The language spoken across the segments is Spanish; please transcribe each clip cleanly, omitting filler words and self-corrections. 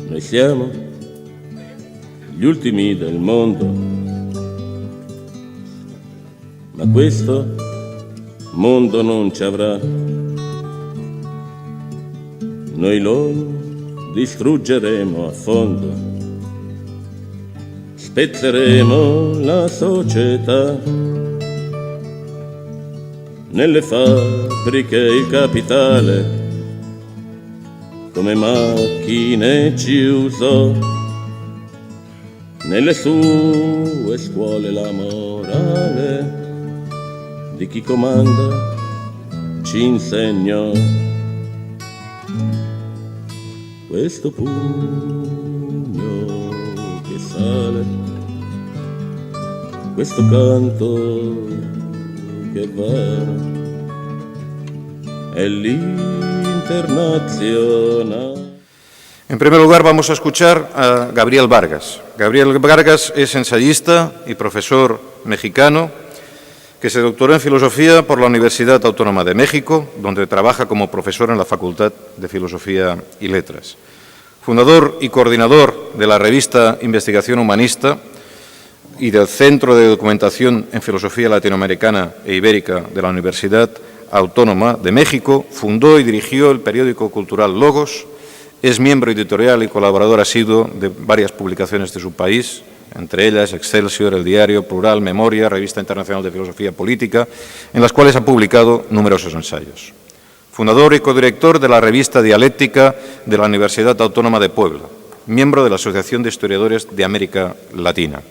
Noi siamo gli ultimi del mondo, ma questo mondo non ci avrà. Noi lo distruggeremo a fondo, spezzeremo la società. Nelle fabbriche il capitale come macchine ci usò, nelle sue scuole la morale di chi comanda ci insegnò. Questo pugno che sale, questo canto che va, è l'Internacional. En primer lugar vamos a escuchar a Gabriel Vargas. Gabriel Vargas es ensayista y profesor mexicano que se doctoró en Filosofía por la Universidad Autónoma de México, donde trabaja como profesor en la Facultad de Filosofía y Letras. Fundador y coordinador de la revista Investigación Humanista y del Centro de Documentación en Filosofía Latinoamericana e Ibérica de la Universidad Autónoma de México, fundó y dirigió el periódico cultural Logos, es miembro editorial y colaborador asiduo de varias publicaciones de su país, entre ellas Excelsior, El Diario, Plural, Memoria, Revista Internacional de Filosofía Política, en las cuales ha publicado numerosos ensayos. Fundador y codirector de la revista Dialéctica de la Universidad Autónoma de Puebla, miembro de la Asociación de Historiadores de América Latina.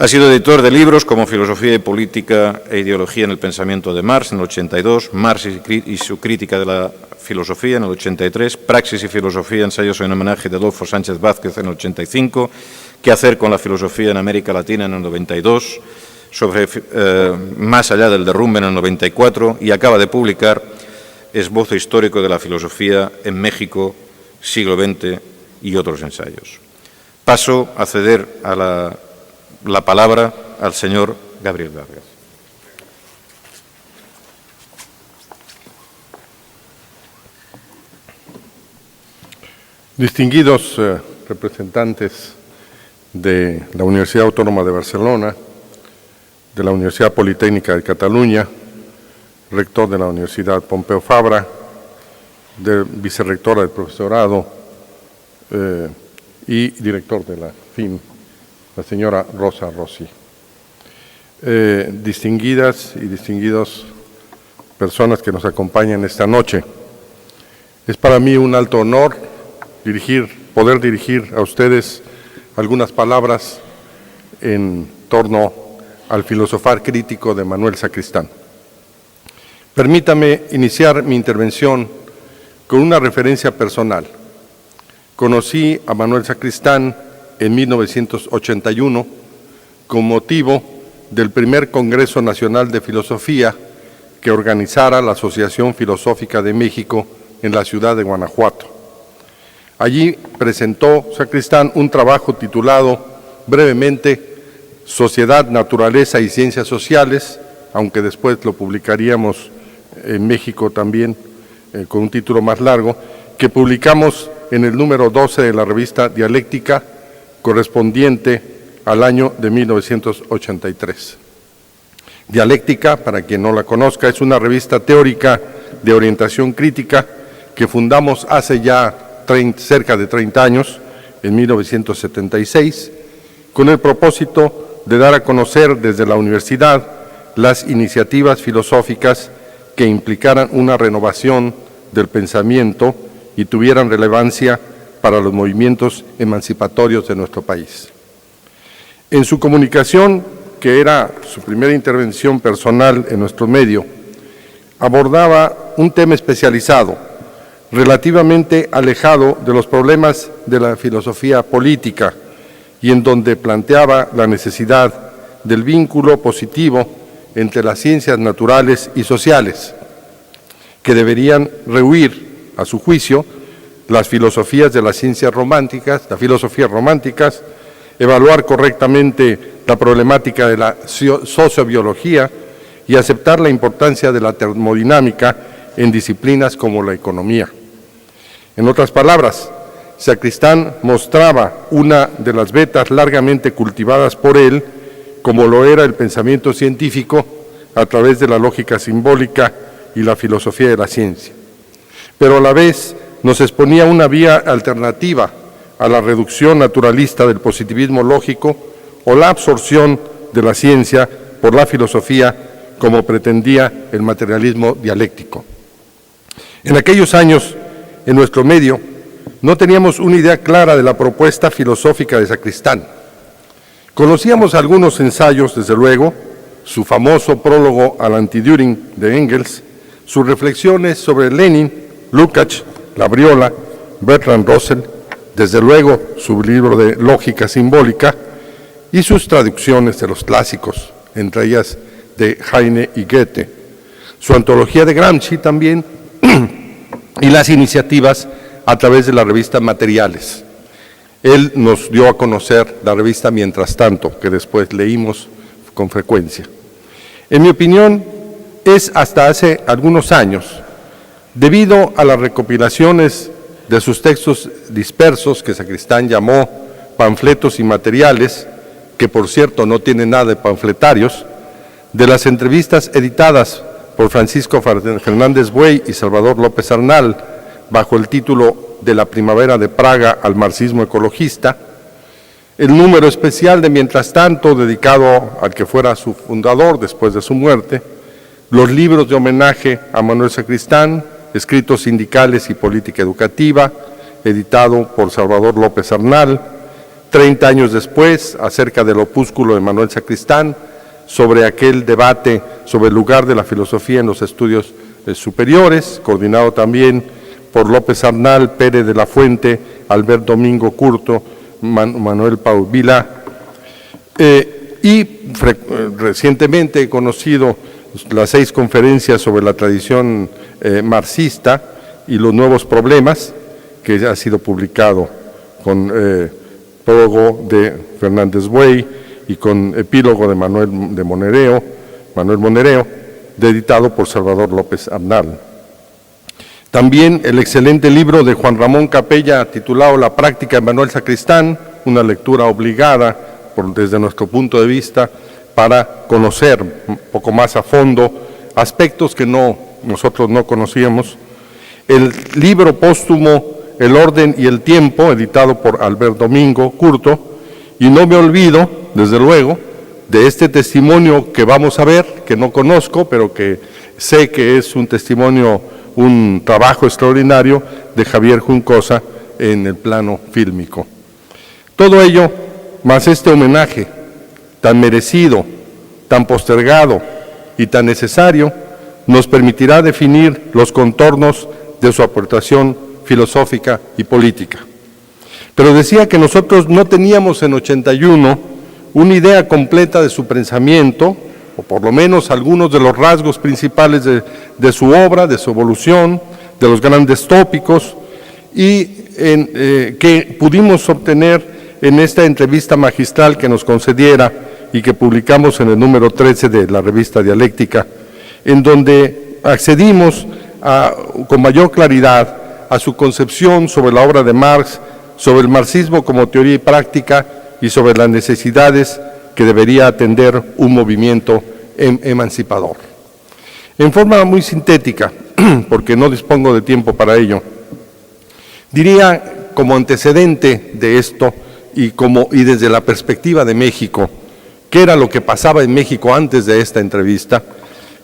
Ha sido editor de libros como Filosofía y Política e Ideología en el Pensamiento de Marx en el 82, Marx y su crítica de la filosofía en el 83, Praxis y Filosofía, ensayos en homenaje de Adolfo Sánchez Vázquez en el 85, Qué hacer con la filosofía en América Latina en el 92, sobre Más allá del derrumbe en el 94 y acaba de publicar Esbozo histórico de la filosofía en México, siglo XX y otros ensayos. Paso a ceder a la palabra al señor Gabriel Vargas. Distinguidos representantes de la Universidad Autónoma de Barcelona, de la Universidad Politécnica de Cataluña, rector de la Universidad Pompeu Fabra, vicerrectora del profesorado y director de la FIM, la señora Rosa Rossi. Distinguidas y distinguidos personas que nos acompañan esta noche, es para mí un alto honor poder dirigir a ustedes algunas palabras en torno al filosofar crítico de Manuel Sacristán. Permítame iniciar mi intervención con una referencia personal. Conocí a Manuel Sacristán en 1981 con motivo del primer Congreso Nacional de Filosofía que organizara la Asociación Filosófica de México en la ciudad de Guanajuato. Allí presentó Sacristán un trabajo titulado brevemente Sociedad, Naturaleza y Ciencias Sociales, aunque después lo publicaríamos en México también con un título más largo, que publicamos en el número 12 de la revista Dialéctica, correspondiente al año de 1983. Dialéctica, para quien no la conozca, es una revista teórica de orientación crítica que fundamos hace ya cerca de 30 años, en 1976, con el propósito de dar a conocer desde la universidad las iniciativas filosóficas que implicaran una renovación del pensamiento y tuvieran relevancia para los movimientos emancipatorios de nuestro país. En su comunicación, que era su primera intervención personal en nuestro medio, abordaba un tema especializado, relativamente alejado de los problemas de la filosofía política y en donde planteaba la necesidad del vínculo positivo entre las ciencias naturales y sociales, que deberían rehuir, a su juicio, las filosofías de las ciencias románticas, las filosofías románticas, evaluar correctamente la problemática de la sociobiología y aceptar la importancia de la termodinámica en disciplinas como la economía. En otras palabras, Sacristán mostraba una de las vetas largamente cultivadas por él, como lo era el pensamiento científico a través de la lógica simbólica y la filosofía de la ciencia. Pero a la vez nos exponía una vía alternativa a la reducción naturalista del positivismo lógico o la absorción de la ciencia por la filosofía, como pretendía el materialismo dialéctico. En aquellos años, en nuestro medio, no teníamos una idea clara de la propuesta filosófica de Sacristán. Conocíamos algunos ensayos, desde luego, su famoso prólogo al Anti-Düring de Engels, sus reflexiones sobre Lenin, Lukács, Labriola, Bertrand Russell, desde luego su libro de Lógica Simbólica y sus traducciones de los clásicos, entre ellas de Heine y Goethe, su antología de Gramsci también y las iniciativas a través de la revista Materiales. Él nos dio a conocer la revista Mientras Tanto, que después leímos con frecuencia. En mi opinión, es hasta hace algunos años, debido a las recopilaciones de sus textos dispersos, que Sacristán llamó panfletos y materiales, que por cierto no tienen nada de panfletarios, de las entrevistas editadas por Francisco Fernández Buey y Salvador López Arnal, bajo el título de La Primavera de Praga al marxismo ecologista, el número especial de Mientras Tanto, dedicado al que fuera su fundador después de su muerte, los libros de homenaje a Manuel Sacristán, Escritos sindicales y política educativa, editado por Salvador López Arnal, 30 años después, acerca del opúsculo de Manuel Sacristán, sobre aquel debate sobre el lugar de la filosofía en los estudios superiores, coordinado también por López Arnal, Pérez de la Fuente, Albert Domingo Curto, Manuel Paul Vila, y recientemente he conocido las 6 conferencias sobre la tradición marxista y los nuevos problemas, que ha sido publicado con prólogo de Fernández Buey y con epílogo de Manuel Monereo, editado por Salvador López Arnal. También el excelente libro de Juan Ramón Capella, titulado La práctica de Manuel Sacristán, una lectura obligada desde nuestro punto de vista para conocer un poco más a fondo aspectos que nosotros no conocíamos. El libro póstumo El orden y el tiempo, editado por Albert Domingo Curto, y no me olvido, desde luego, de este testimonio que vamos a ver, que no conozco, pero que sé que es un testimonio, un trabajo extraordinario de Javier Juncosa en el plano fílmico. Todo ello, más este homenaje tan merecido, tan postergado y tan necesario, nos permitirá definir los contornos de su aportación filosófica y política. Pero decía que nosotros no teníamos en 81 una idea completa de su pensamiento, o por lo menos algunos de los rasgos principales de su obra, de su evolución, de los grandes tópicos, y que pudimos obtener en esta entrevista magistral que nos concediera y que publicamos en el número 13 de la revista Dialéctica, en donde accedimos con mayor claridad a su concepción sobre la obra de Marx, sobre el marxismo como teoría y práctica y sobre las necesidades que debería atender un movimiento emancipador. En forma muy sintética, porque no dispongo de tiempo para ello, diría como antecedente de esto y desde la perspectiva de México, qué era lo que pasaba en México antes de esta entrevista,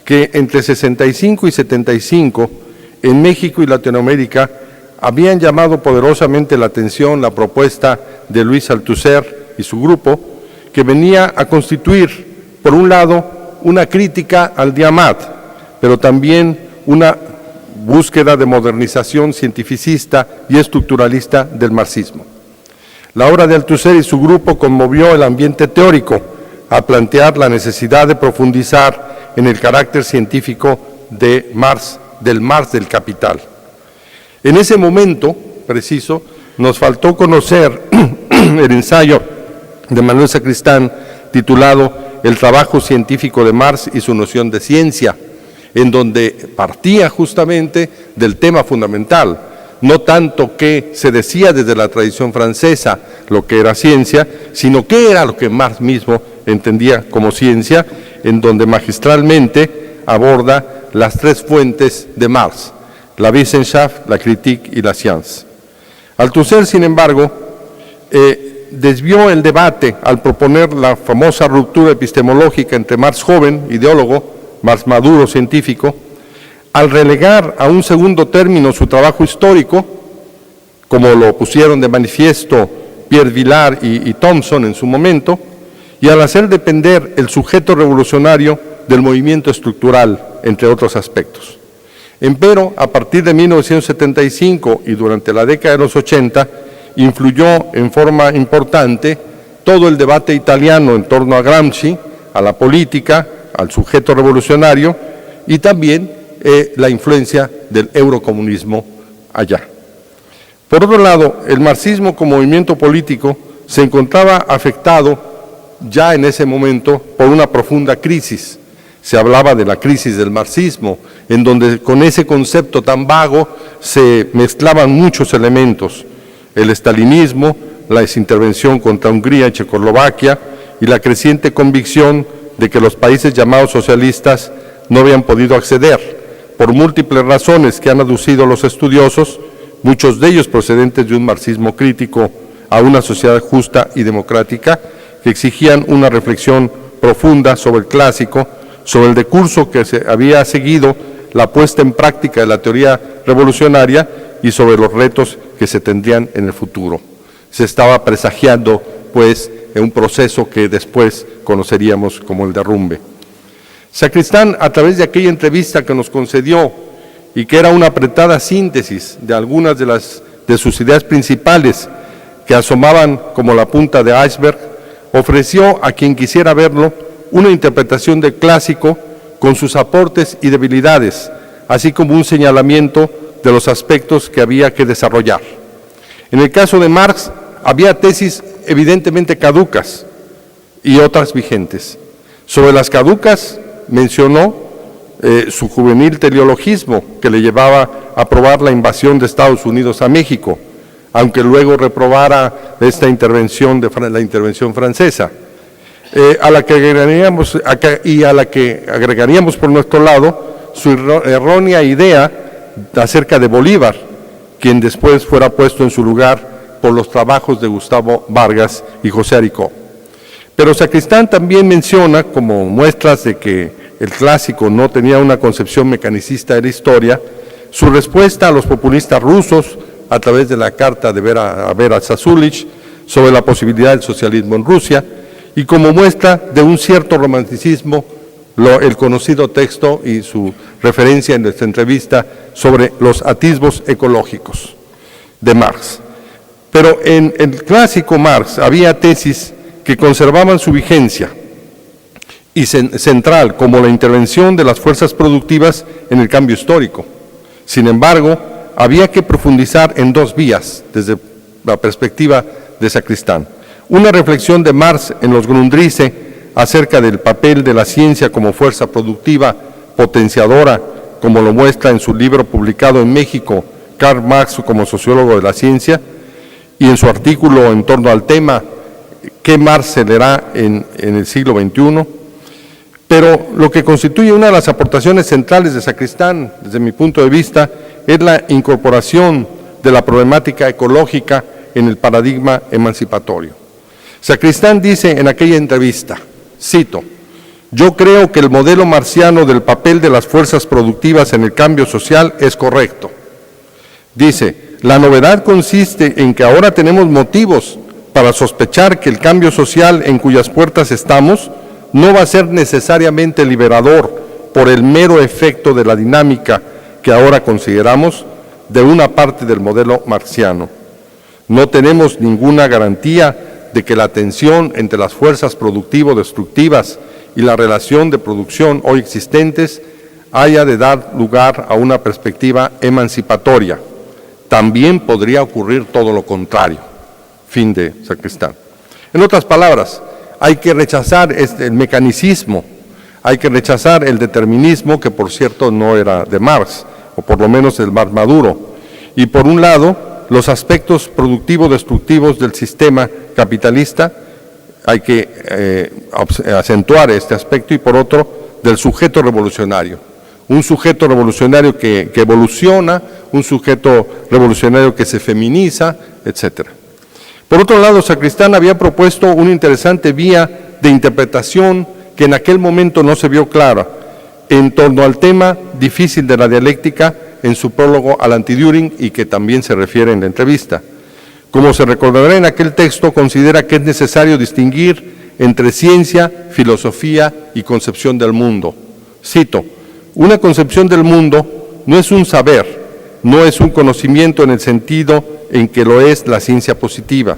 que entre 65 y 75, en México y Latinoamérica, habían llamado poderosamente la atención la propuesta de Luis Althusser y su grupo, que venía a constituir, por un lado, una crítica al Diamat, pero también una búsqueda de modernización cientificista y estructuralista del marxismo. La obra de Althusser y su grupo conmovió el ambiente teórico a plantear la necesidad de profundizar en el carácter científico de Marx, del Marx del capital. En ese momento preciso, nos faltó conocer el ensayo de Manuel Sacristán titulado El trabajo científico de Marx y su noción de ciencia, en donde partía justamente del tema fundamental. no tanto qué se decía desde la tradición francesa lo que era ciencia, sino qué era lo que Marx mismo entendía como ciencia, en donde magistralmente aborda las tres fuentes de Marx: la Wissenschaft, la Kritik y la Science. Althusser, sin embargo, desvió el debate al proponer la famosa ruptura epistemológica entre Marx joven, ideólogo, Marx maduro, científico, al relegar a un segundo término su trabajo histórico, como lo pusieron de manifiesto Pierre Vilar y Thompson en su momento, y al hacer depender el sujeto revolucionario del movimiento estructural, entre otros aspectos. Empero, a partir de 1975 y durante la década de los 80, influyó en forma importante todo el debate italiano en torno a Gramsci, a la política, al sujeto revolucionario y también la influencia del eurocomunismo allá. Por otro lado, el marxismo como movimiento político se encontraba afectado ya en ese momento por una profunda crisis. Se hablaba de la crisis del marxismo, en donde con ese concepto tan vago se mezclaban muchos elementos: el estalinismo, la desintervención contra Hungría y Checoslovaquia y la creciente convicción de que los países llamados socialistas no habían podido acceder, por múltiples razones que han aducido los estudiosos, muchos de ellos procedentes de un marxismo crítico, a una sociedad justa y democrática, que exigían una reflexión profunda sobre el clásico, sobre el decurso que se había seguido, la puesta en práctica de la teoría revolucionaria y sobre los retos que se tendrían en el futuro. Se estaba presagiando, pues, un proceso que después conoceríamos como el derrumbe. Sacristán, a través de aquella entrevista que nos concedió y que era una apretada síntesis de algunas de sus ideas principales que asomaban como la punta de iceberg, ofreció a quien quisiera verlo una interpretación del clásico con sus aportes y debilidades, así como un señalamiento de los aspectos que había que desarrollar. En el caso de Marx, había tesis evidentemente caducas y otras vigentes. Sobre las caducas mencionó su juvenil teleologismo que le llevaba a aprobar la invasión de Estados Unidos a México, aunque luego reprobara esta intervención la intervención francesa, a la que agregaríamos por nuestro lado su errónea idea acerca de Bolívar, quien después fuera puesto en su lugar por los trabajos de Gustavo Vargas y José Aricó. Pero Sacristán también menciona, como muestras de que el clásico no tenía una concepción mecanicista de la historia, su respuesta a los populistas rusos a través de la carta de Vera Zasulich sobre la posibilidad del socialismo en Rusia, y como muestra de un cierto romanticismo, el conocido texto y su referencia en nuestra entrevista sobre los atisbos ecológicos de Marx. Pero en el clásico Marx había tesis que conservaban su vigencia y central, como la intervención de las fuerzas productivas en el cambio histórico. Sin embargo, había que profundizar en dos vías desde la perspectiva de Sacristán. Una reflexión de Marx en los Grundrisse acerca del papel de la ciencia como fuerza productiva, potenciadora, como lo muestra en su libro publicado en México, Karl Marx como sociólogo de la ciencia, y en su artículo en torno al tema, ¿qué Marx se leerá en el siglo XXI? Pero lo que constituye una de las aportaciones centrales de Sacristán, desde mi punto de vista, es la incorporación de la problemática ecológica en el paradigma emancipatorio. Sacristán dice en aquella entrevista, cito: "Yo creo que el modelo marxiano del papel de las fuerzas productivas en el cambio social es correcto". Dice, la novedad consiste en que ahora tenemos motivos para sospechar que el cambio social en cuyas puertas estamos no va a ser necesariamente liberador por el mero efecto de la dinámica que ahora consideramos de una parte del modelo marxiano. No tenemos ninguna garantía de que la tensión entre las fuerzas productivo-destructivas y la relación de producción hoy existentes haya de dar lugar a una perspectiva emancipatoria. También podría ocurrir todo lo contrario. Fin de Sacristán. En otras palabras, hay que rechazar el mecanicismo, hay que rechazar el determinismo, que por cierto no era de Marx, o por lo menos del Marx maduro, y por un lado los aspectos productivo-destructivos del sistema capitalista, hay que acentuar este aspecto, y por otro del sujeto revolucionario. Un sujeto revolucionario que evoluciona, un sujeto revolucionario que se feminiza, etc. Por otro lado, Sacristán había propuesto una interesante vía de interpretación que en aquel momento no se vio clara en torno al tema difícil de la dialéctica en su prólogo al Anti-Düring, y que también se refiere en la entrevista. Como se recordará en aquel texto, considera que es necesario distinguir entre ciencia, filosofía y concepción del mundo. Cito: una concepción del mundo no es un saber, no es un conocimiento en el sentido en que lo es la ciencia positiva.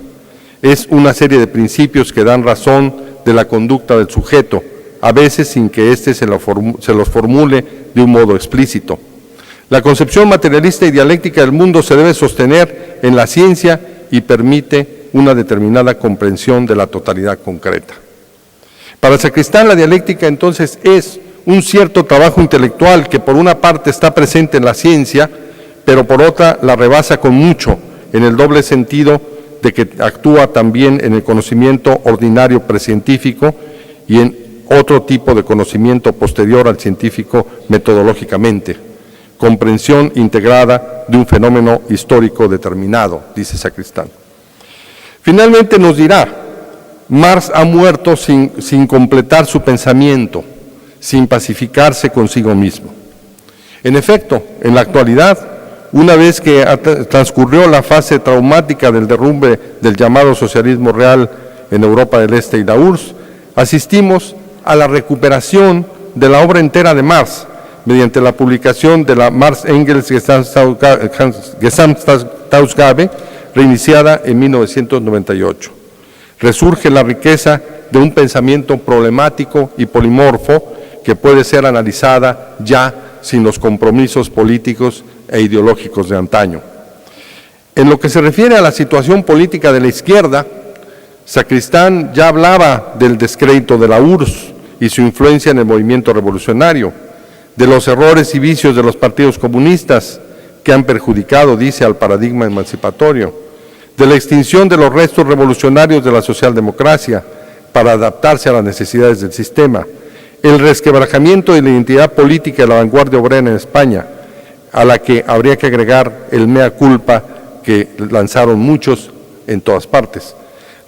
Es una serie de principios que dan razón de la conducta del sujeto, a veces sin que éste se los formule de un modo explícito. La concepción materialista y dialéctica del mundo se debe sostener en la ciencia y permite una determinada comprensión de la totalidad concreta. Para Sacristán, la dialéctica entonces es un cierto trabajo intelectual que por una parte está presente en la ciencia, pero por otra la rebasa con mucho, en el doble sentido de que actúa también en el conocimiento ordinario precientífico y en otro tipo de conocimiento posterior al científico metodológicamente. Comprensión integrada de un fenómeno histórico determinado, dice Sacristán. Finalmente nos dirá: Marx ha muerto sin completar su pensamiento, sin pacificarse consigo mismo. En efecto, en la actualidad, una vez que transcurrió la fase traumática del derrumbe del llamado socialismo real en Europa del Este y la URSS, asistimos a la recuperación de la obra entera de Marx, mediante la publicación de la Marx-Engels-Gesamtausgabe, reiniciada en 1998. Resurge la riqueza de un pensamiento problemático y polimorfo que puede ser analizada ya sin los compromisos políticos e ideológicos de antaño. En lo que se refiere a la situación política de la izquierda, Sacristán ya hablaba del descrédito de la URSS y su influencia en el movimiento revolucionario, de los errores y vicios de los partidos comunistas que han perjudicado, dice, al paradigma emancipatorio, de la extinción de los restos revolucionarios de la socialdemocracia para adaptarse a las necesidades del sistema, el resquebrajamiento de la identidad política de la vanguardia obrera en España, a la que habría que agregar el mea culpa que lanzaron muchos en todas partes,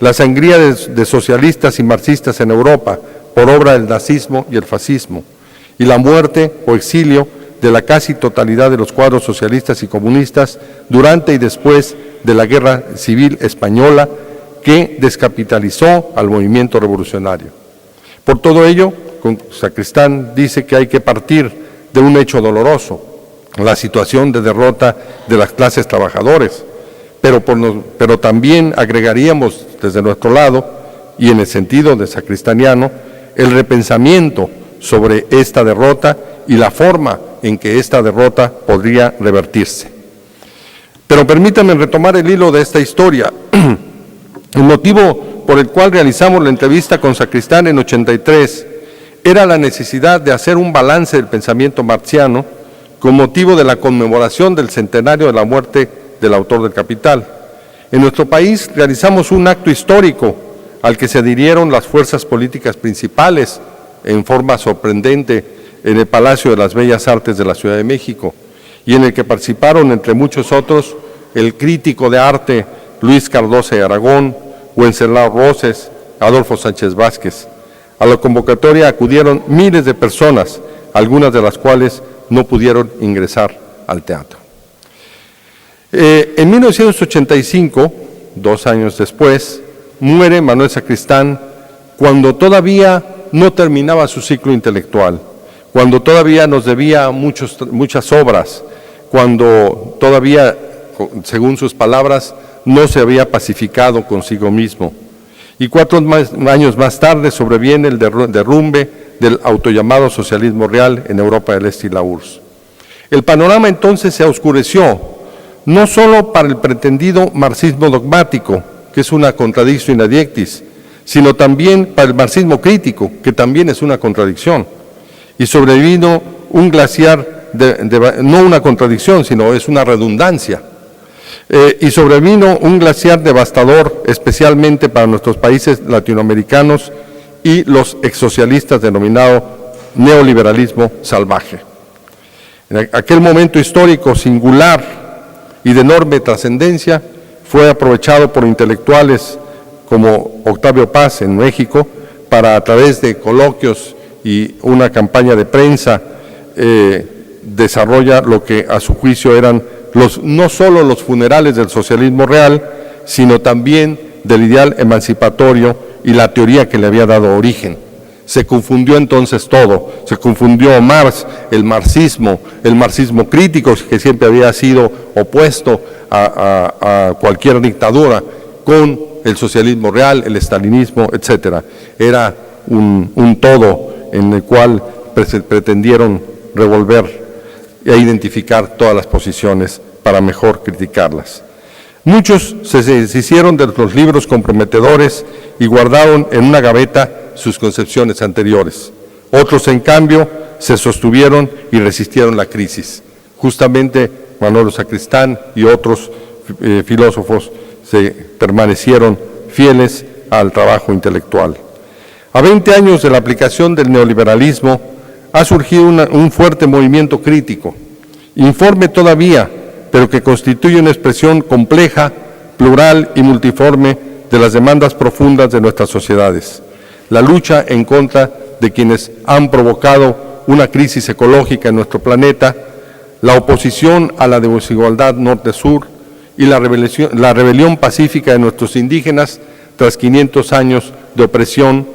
la sangría de socialistas y marxistas en Europa por obra del nazismo y el fascismo, y la muerte o exilio de la casi totalidad de los cuadros socialistas y comunistas durante y después de la Guerra Civil Española, que descapitalizó al movimiento revolucionario. Por todo ello, Sacristán dice que hay que partir de un hecho doloroso, la situación de derrota de las clases trabajadoras, pero también agregaríamos desde nuestro lado, y en el sentido de sacristaniano, el repensamiento sobre esta derrota y la forma en que esta derrota podría revertirse. Pero permítanme retomar el hilo de esta historia. El motivo por el cual realizamos la entrevista con Sacristán en 83 era la necesidad de hacer un balance del pensamiento marxiano con motivo de la conmemoración del centenario de la muerte del autor del Capital. En nuestro país realizamos un acto histórico al que se adhirieron las fuerzas políticas principales en forma sorprendente en el Palacio de las Bellas Artes de la Ciudad de México, y en el que participaron, entre muchos otros, el crítico de arte Luis Cardoso de Aragón, Wenceslao Roses, Adolfo Sánchez Vázquez. A la convocatoria acudieron miles de personas, algunas de las cuales no pudieron ingresar al teatro. En 1985, 2 años después, muere Manuel Sacristán cuando todavía no terminaba su ciclo intelectual, cuando todavía nos debía muchas obras, cuando todavía, según sus palabras, no se había pacificado consigo mismo. Y 4 años más tarde sobreviene el derrumbe del autollamado socialismo real en Europa del Este y la URSS. El panorama entonces se oscureció, no solo para el pretendido marxismo dogmático, que es una contradictio in adiectis, sino también para el marxismo crítico, que también es una contradicción. Y sobrevino un glaciar, no una contradicción, sino es una redundancia, Y sobrevino un glaciar devastador, especialmente para nuestros países latinoamericanos y los exsocialistas, denominado neoliberalismo salvaje. En aquel momento histórico singular y de enorme trascendencia, fue aprovechado por intelectuales como Octavio Paz en México para, a través de coloquios y una campaña de prensa, desarrolla lo que a su juicio eran no solo los funerales del socialismo real, sino también del ideal emancipatorio y la teoría que le había dado origen. Se confundió entonces todo, se confundió Marx, el marxismo crítico, que siempre había sido opuesto a cualquier dictadura, con el socialismo real, el estalinismo, etc. Era un todo en el cual pretendieron revolver e identificar todas las posiciones para mejor criticarlas. Muchos se deshicieron de los libros comprometedores y guardaron en una gaveta sus concepciones anteriores. Otros, en cambio, se sostuvieron y resistieron la crisis. Justamente Manuel Sacristán y otros filósofos se permanecieron fieles al trabajo intelectual. A 20 años de la aplicación del neoliberalismo, ha surgido un fuerte movimiento crítico, informe todavía, pero que constituye una expresión compleja, plural y multiforme de las demandas profundas de nuestras sociedades. La lucha en contra de quienes han provocado una crisis ecológica en nuestro planeta, la oposición a la desigualdad norte-sur y la rebelión pacífica de nuestros indígenas tras 500 años de opresión,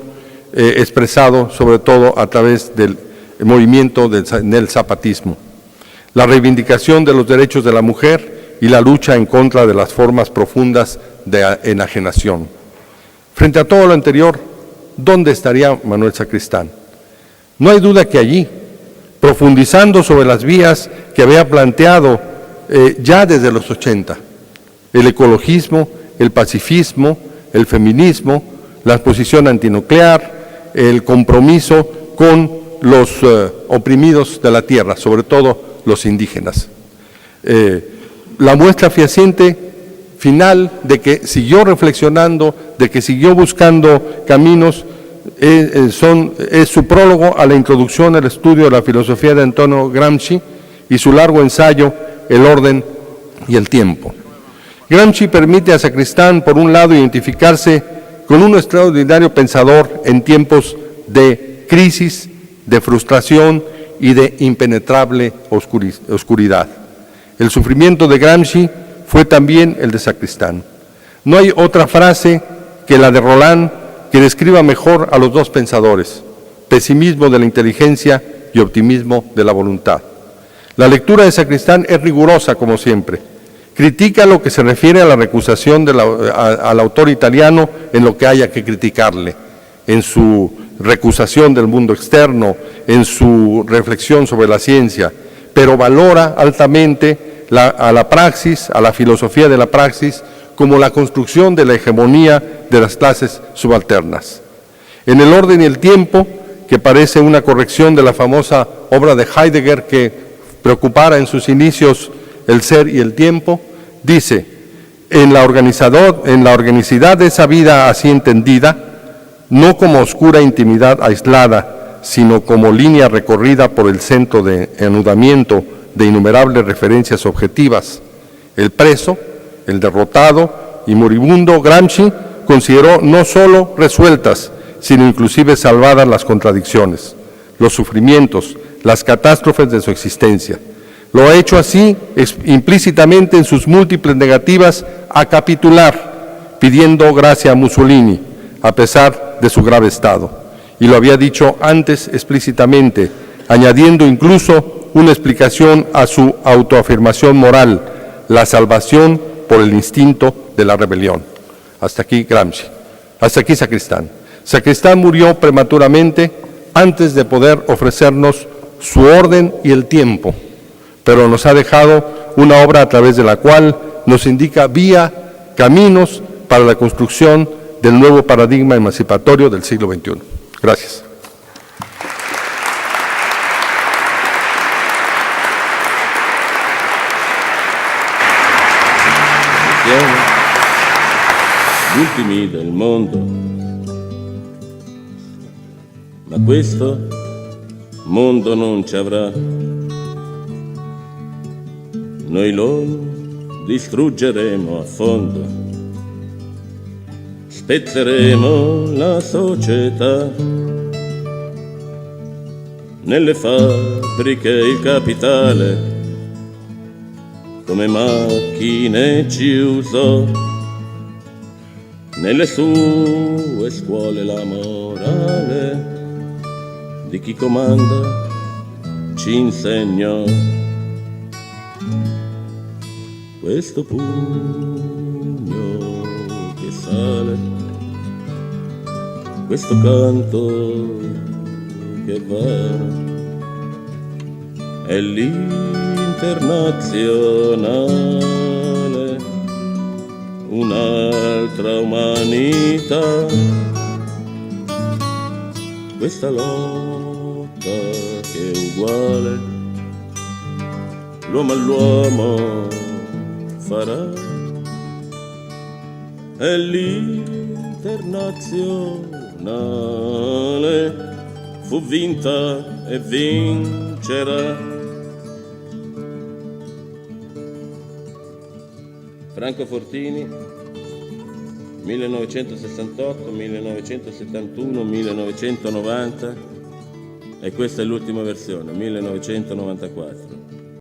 expresado sobre todo a través del movimiento del zapatismo, la reivindicación de los derechos de la mujer y la lucha en contra de las formas profundas de enajenación. Frente a todo lo anterior, ¿dónde estaría Manuel Sacristán? No hay duda que allí, profundizando sobre las vías que había planteado ya desde los 80, el ecologismo, el pacifismo, el feminismo, la posición antinuclear, el compromiso con los oprimidos de la tierra, sobre todo los indígenas. La muestra fehaciente final de que siguió reflexionando, de que siguió buscando caminos, es su prólogo a la introducción al estudio de la filosofía de Antonio Gramsci y su largo ensayo, El orden y el tiempo. Gramsci permite a Sacristán, por un lado, identificarse con un extraordinario pensador en tiempos de crisis, de frustración y de impenetrable oscuridad. El sufrimiento de Gramsci fue también el de Sacristán. No hay otra frase que la de Roland que describa mejor a los dos pensadores: pesimismo de la inteligencia y optimismo de la voluntad. La lectura de Sacristán es rigurosa, como siempre. Critica lo que se refiere a la recusación al autor italiano en lo que haya que criticarle, en su recusación del mundo externo, en su reflexión sobre la ciencia, pero valora altamente a la praxis, a la filosofía de la praxis, como la construcción de la hegemonía de las clases subalternas. En El orden y el tiempo, que parece una corrección de la famosa obra de Heidegger que preocupara en sus inicios el ser y el tiempo, dice: en la organicidad de esa vida así entendida, no como oscura intimidad aislada, sino como línea recorrida por el centro de anudamiento de innumerables referencias objetivas, el preso, el derrotado y moribundo Gramsci consideró no solo resueltas, sino inclusive salvadas las contradicciones, los sufrimientos, las catástrofes de su existencia. Lo ha hecho así implícitamente en sus múltiples negativas a capitular, pidiendo gracia a Mussolini, a pesar de su grave estado. Y lo había dicho antes explícitamente, añadiendo incluso una explicación a su autoafirmación moral: la salvación por el instinto de la rebelión. Hasta aquí Gramsci. Hasta aquí Sacristán. Sacristán murió prematuramente antes de poder ofrecernos su orden y el tiempo, pero nos ha dejado una obra a través de la cual nos indica caminos para la construcción del nuevo paradigma emancipatorio del siglo XXI. Gracias. gli ultimi del mondo. Ma questo mondo non ci avrà. Noi lo distruggeremo a fondo. Spezzeremo la società. Nelle fabbriche il capitale come macchine ci usò. Nelle sue scuole la morale di chi comanda ci insegnò. Questo pugno che sale, questo canto che va, è l'internazionale, un'altra umanità. Questa lotta che è uguale, l'uomo all'uomo farà, è l'internazionale, fu vinta e vincerà. Franco Fortini, 1968, 1971, 1990, e questa è l'ultima versione, 1994.